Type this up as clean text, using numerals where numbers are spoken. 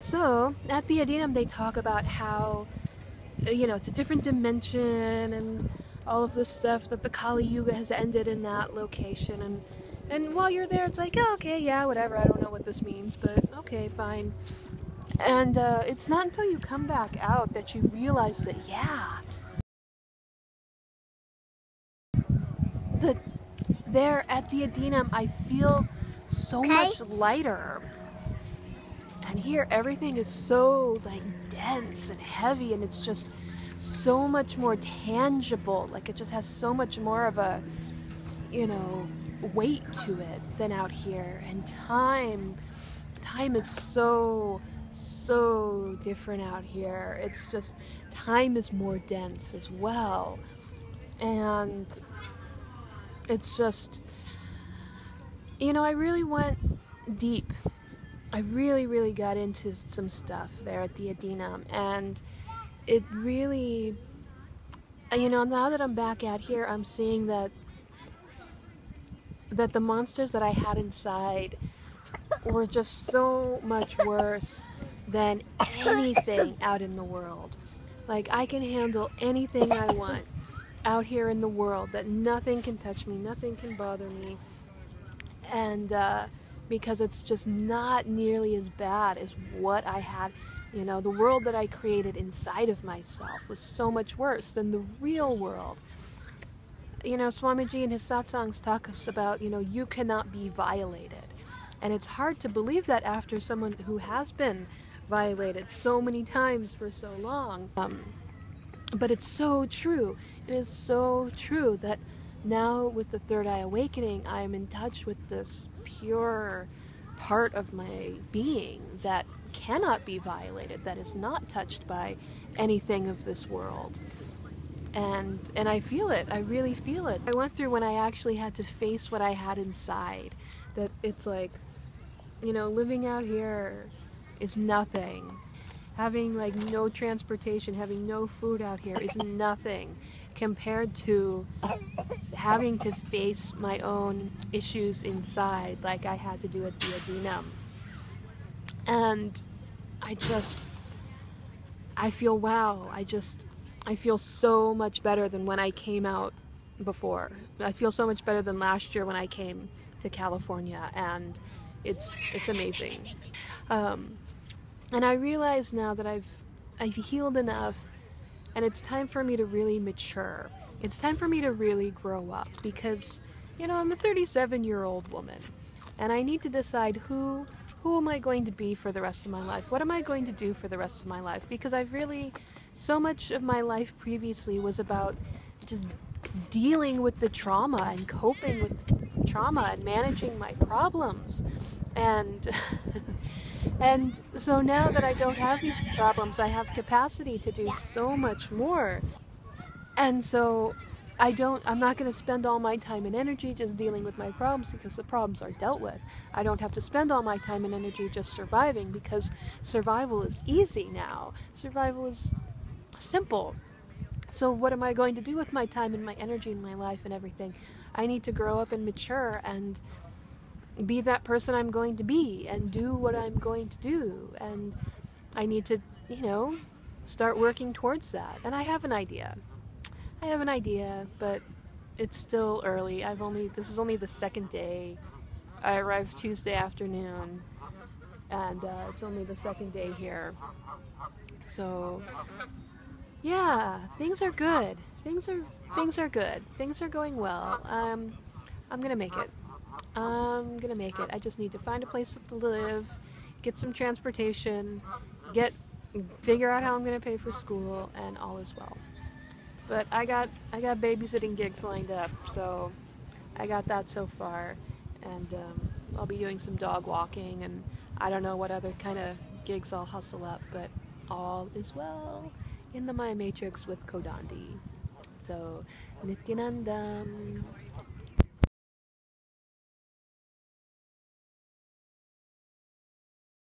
So at the Adinam, they talk about how it's a different dimension and all of this stuff that the Kali Yuga has ended in that location, and while you're there, it's like, oh, okay, yeah, whatever. I don't know what this means, but okay, fine. And it's not until you come back out that you realize that, yeah, that there at the Adinam, I feel so much lighter. And here, everything is so like dense and heavy, and it's just so much more tangible. Like it just has so much more of a, you know, weight to it than out here. And time is so different out here. It's just, time is more dense as well. And it's just, I really went deep. I really got into some stuff there at the Adinam, and it really, now that I'm back out here, I'm seeing that the monsters that I had inside were just so much worse than anything out in the world. Like, I can handle anything I want out here in the world, that nothing can touch me, nothing can bother me, and because it's just not nearly as bad as what I had. The world that I created inside of myself was so much worse than the real world. Swamiji in his satsangs talk us about, you cannot be violated. And it's hard to believe that after someone who has been violated so many times for so long. But it's so true. It is so true that now with the third eye awakening, I am in touch with this pure part of my being that cannot be violated, that is not touched by anything of this world. And I feel it. I really feel it. I went through when I actually had to face what I had inside. That it's like, living out here is nothing. Having like no transportation, having no food out here is nothing compared to having to face my own issues inside, like I had to do at the Adinam. And I feel, wow, I feel so much better than when I came out before. I feel so much better than last year when I came to California, and it's amazing. And I realize now that I've healed enough, and it's time for me to really mature. It's time for me to really grow up, because, I'm a 37-year-old woman, and I need to decide who am I going to be for the rest of my life? What am I going to do for the rest of my life? Because so much of my life previously was about just dealing with the trauma and coping with the trauma and managing my problems. And and so now that I don't have these problems, I have capacity to do so much more. And so I'm not going to spend all my time and energy just dealing with my problems, because the problems are dealt with. I don't have to spend all my time and energy just surviving, because survival is easy now. Survival is simple. So what am I going to do with my time and my energy and my life and everything? I need to grow up and mature and be that person I'm going to be and do what I'm going to do. And I need to, start working towards that. And I have an idea. But it's still early. This is only the second day. I arrived Tuesday afternoon, and it's only the second day here. So, yeah, things are good. Things are good. Things are going well. I'm gonna make it. I just need to find a place to live, get some transportation, figure out how I'm gonna pay for school, and all is well. But I got babysitting gigs lined up, so I got that so far, and I'll be doing some dog walking, and I don't know what other kind of gigs I'll hustle up, but all is well in the Maya Matrix with Kodandi. So, Nityanandam.